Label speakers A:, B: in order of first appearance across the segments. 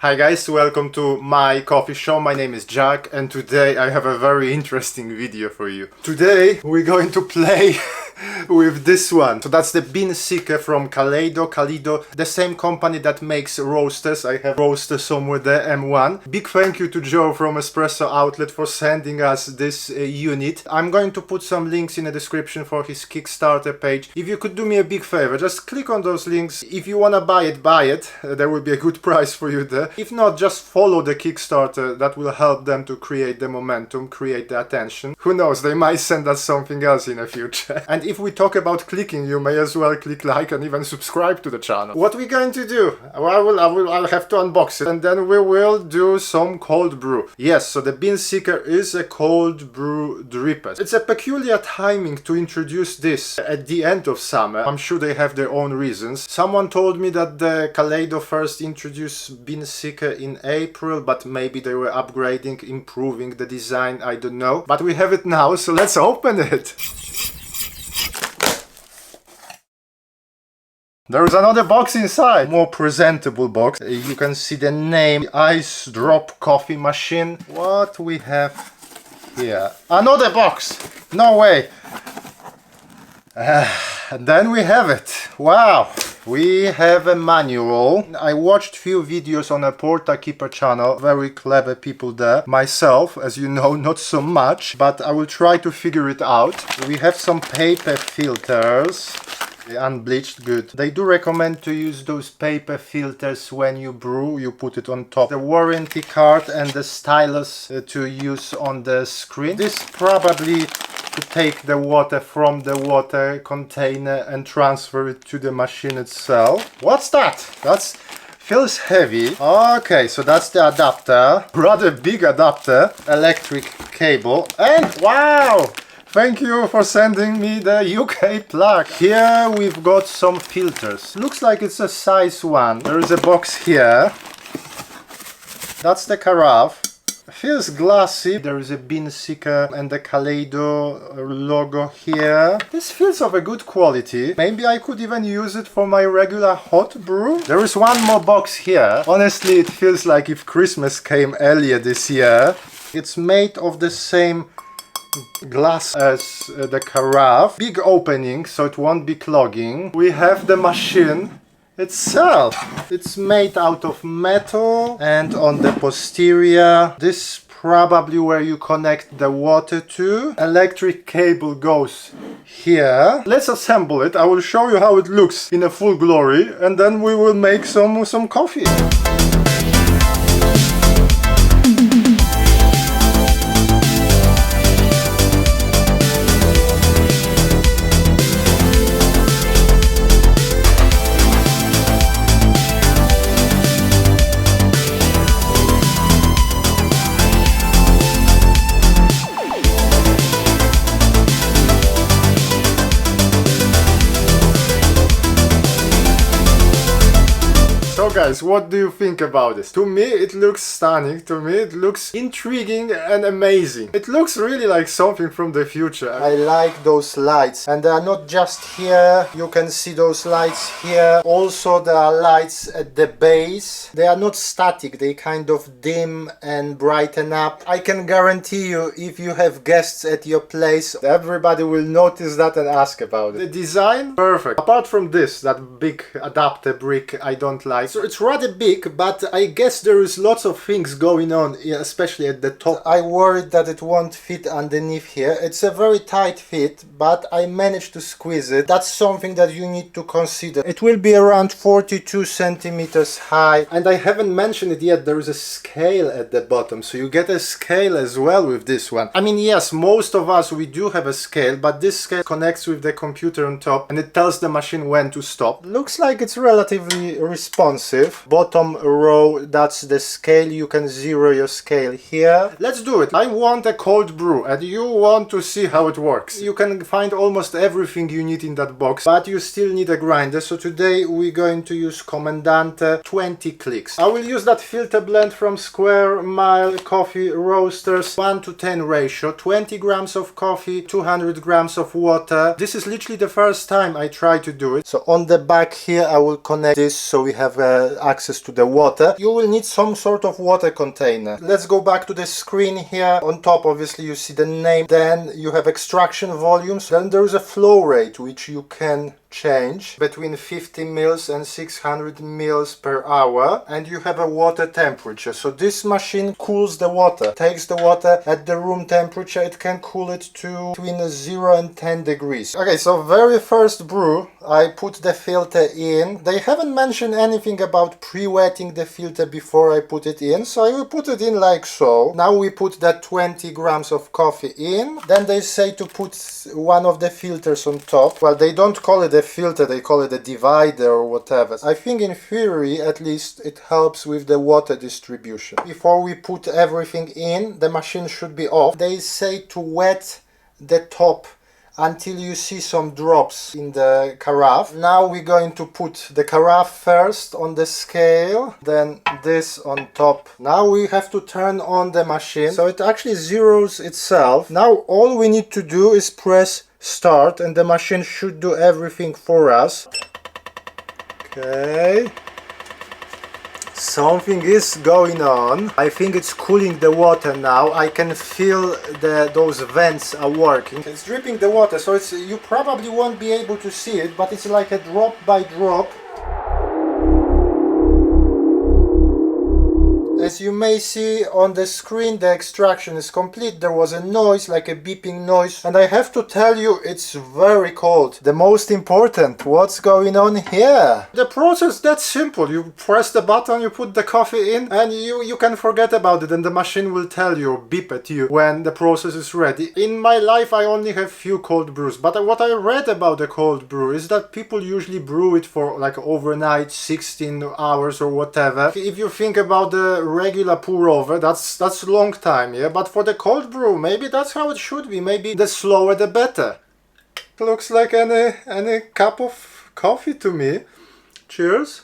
A: Hi guys, welcome to my coffee show. My name is Jack and today I have a very interesting video for you. Today we're going to play with this one. So that's the bean seeker from Kalido, the same company that makes roasters. I have roaster somewhere there, M1. Big thank you to Joe from Espresso Outlet for sending us this unit. I'm going to put some links in the description for his Kickstarter page. If you could do me a big favor, just click on those links. If you wanna buy it, buy it. There will be a good price for you there. If not, just follow the Kickstarter. That will help them to create the momentum, create the attention. Who knows, they might send us something else in the future. And if we talk about clicking, you may as well click like and even subscribe to the channel. What we're going to do? I'll have to unbox it and then we will do some cold brew. Yes, so the bean seeker is a cold brew dripper. It's a peculiar timing to introduce this at the end of summer. I'm sure they have their own reasons. Someone told me that the Kalido first introduced bean seeker in April, but maybe they were upgrading, improving the design, I don't know. But we have it now, so let's open it. There is another box inside, more presentable box. You can see the name, Ice Drop Coffee Machine. What we have here? Another box! No way! And then we have it. Wow! We have a manual. I watched few videos on a Porta Keeper channel. Very clever people there. Myself, as you know, not so much, but I will try to figure it out. We have some paper filters. Unbleached, good. They do recommend to use those paper filters when you brew. You put it on top. The warranty card and the stylus to use on the screen. This probably to take the water from the water container and transfer it to the machine itself. What's that? That's feels heavy. Okay, so that's the adapter. Rather big adapter. Electric cable. And wow! Thank you for sending me the UK plug. Here we've got some filters. Looks like it's a size 1. There is a box here. That's the carafe. Feels glassy. There is a bean seeker and the Kalido logo here. This feels of a good quality. Maybe I could even use it for my regular hot brew. There is one more box here. Honestly, it feels like if Christmas came earlier this year. It's made of the same glass as the carafe. Big opening, so it won't be clogging. We have the machine itself. It's made out of metal, and on the posterior, this probably where you connect the water to. Electric cable goes here. Let's assemble it. I will show you how it looks in a full glory, and then we will make some coffee. So guys, what do you think about this? To me it looks stunning, to me it looks intriguing and amazing. It looks really like something from the future. I like those lights, and they are not just here. You can see those lights here. Also there are lights at the base. They are not static, they kind of dim and brighten up. I can guarantee you, if you have guests at your place, everybody will notice that and ask about it. The design, perfect. Apart from this, that big adapter brick I don't like. So it's rather big, but I guess there is lots of things going on, especially at the top. I worried that it won't fit underneath here. It's a very tight fit, but I managed to squeeze it. That's something that you need to consider. It will be around 42 centimeters high, and I haven't mentioned it yet. There is a scale at the bottom, so you get a scale as well with this one. I mean, yes, most of us, we do have a scale, but this scale connects with the computer on top, and it tells the machine when to stop. Looks like it's relatively responsive. Bottom row, that's the scale. You can zero your scale here. Let's do it. I want a cold brew and you want to see how it works. You can find almost everything you need in that box, but you still need a grinder. So today we're going to use Comandante 20 clicks. I will use that filter blend from Square Mile Coffee Roasters, 1:10 ratio, 20 grams of coffee, 200 grams of water. This is literally the first time I try to do it. So on the back here I will connect this so we have a access to the water, you will need some sort of water container. Let's go back to the screen here. On top, obviously, you see the name. Then you have extraction volumes. Then there is a flow rate, which you can change between 50 mils and 600 mils per hour, and you have a water temperature. So this machine cools the water, takes the water at the room temperature. It can cool it to between 0 and 10 degrees. Okay, so very first brew, I put the filter in. They haven't mentioned anything about pre-wetting the filter before I put it in, so I will put it in like so. Now we put that 20 grams of coffee in. Then they say to put one of the filters on top. Well, they don't call it a filter, they call it a divider or whatever. I think in theory, at least, it helps with the water distribution. Before we put everything in, the machine should be off. They say to wet the top until you see some drops in the carafe. Now we're going to put the carafe first on the scale, then this on top. Now we have to turn on the machine, so it actually zeroes itself. Now all we need to do is press start, and the machine should do everything for us. Okay. Something is going on. I think it's cooling the water now. I can feel those vents are working. It's dripping the water, so you probably won't be able to see it, but it's like a drop by drop. As you may see on the screen, the extraction is complete. There was a noise, like a beeping noise, and I have to tell you, it's very cold. The most important, what's going on here? The process is that simple. You press the button, you put the coffee in, and you can forget about it, and the machine will tell you, or beep at you, when the process is ready. In my life, I only have few cold brews, but what I read about the cold brew is that people usually brew it for like overnight, 16 hours or whatever. If you think about the regular pour over, that's a long time, yeah, but for the cold brew, maybe that's how it should be. Maybe the slower the better. Looks like any cup of coffee to me. Cheers.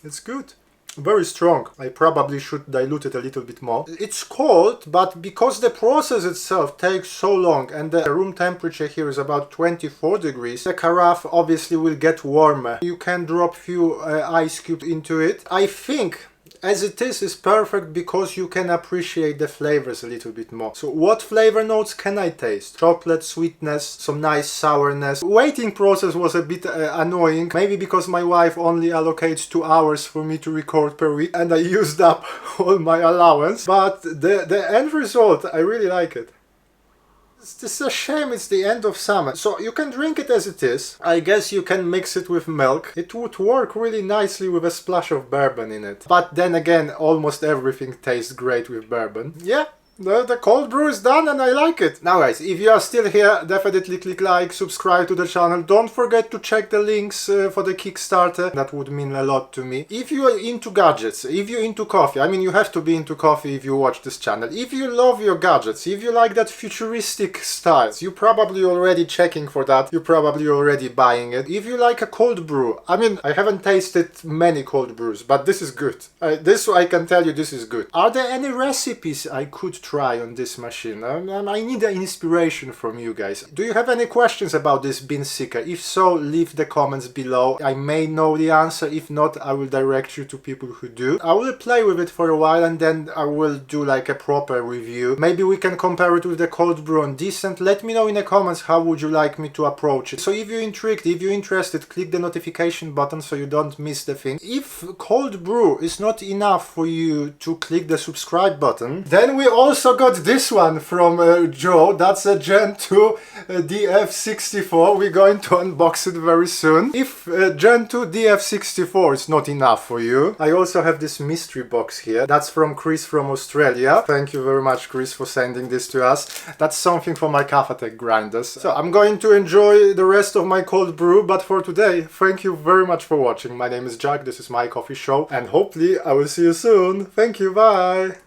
A: It's good. Very strong. I probably should dilute it a little bit more. It's cold, but because the process itself takes so long and the room temperature here is about 24 degrees, the carafe obviously will get warmer. You can drop few ice cubes into it. I think as it is perfect because you can appreciate the flavors a little bit more. So what flavor notes can I taste? Chocolate, sweetness, some nice sourness. Waiting process was a bit annoying, maybe because my wife only allocates 2 hours for me to record per week and I used up all my allowance, but the end result, I really like it. It's a shame it's the end of summer. So you can drink it as it is. I guess you can mix it with milk. It would work really nicely with a splash of bourbon in it. But then again, almost everything tastes great with bourbon. Yeah. The cold brew is done and I like it. Now guys, if you are still here, definitely click like, subscribe to the channel. Don't forget to check the links for the Kickstarter. That would mean a lot to me. If you are into gadgets, if you're into coffee, I mean you have to be into coffee if you watch this channel. If you love your gadgets, if you like that futuristic styles, you're probably already checking for that. You're probably already buying it. If you like a cold brew, I mean I haven't tasted many cold brews, but this is good. This I can tell you, this is good. Are there any recipes I could try on this machine? I need an inspiration from you guys. Do you have any questions about this bean seeker? If so, leave the comments below. I may know the answer. If not, I will direct you to people who do. I will play with it for a while and then I will do like a proper review. Maybe we can compare it with the cold brew on Decent. Let me know in the comments how would you like me to approach it. So if you're intrigued, if you're interested, click the notification button so you don't miss the thing. If cold brew is not enough for you to click the subscribe button, then we also got this one from Joe. That's a Gen 2 DF64. We're going to unbox it very soon. If Gen 2 DF64 is not enough for you, I also have this mystery box here. That's from Chris from Australia. Thank you very much, Chris, for sending this to us. That's something for my Cafec grinders. So I'm going to enjoy the rest of my cold brew, but for today, thank you very much for watching. My name is Jack, this is my coffee show, and hopefully I will see you soon. Thank you, bye!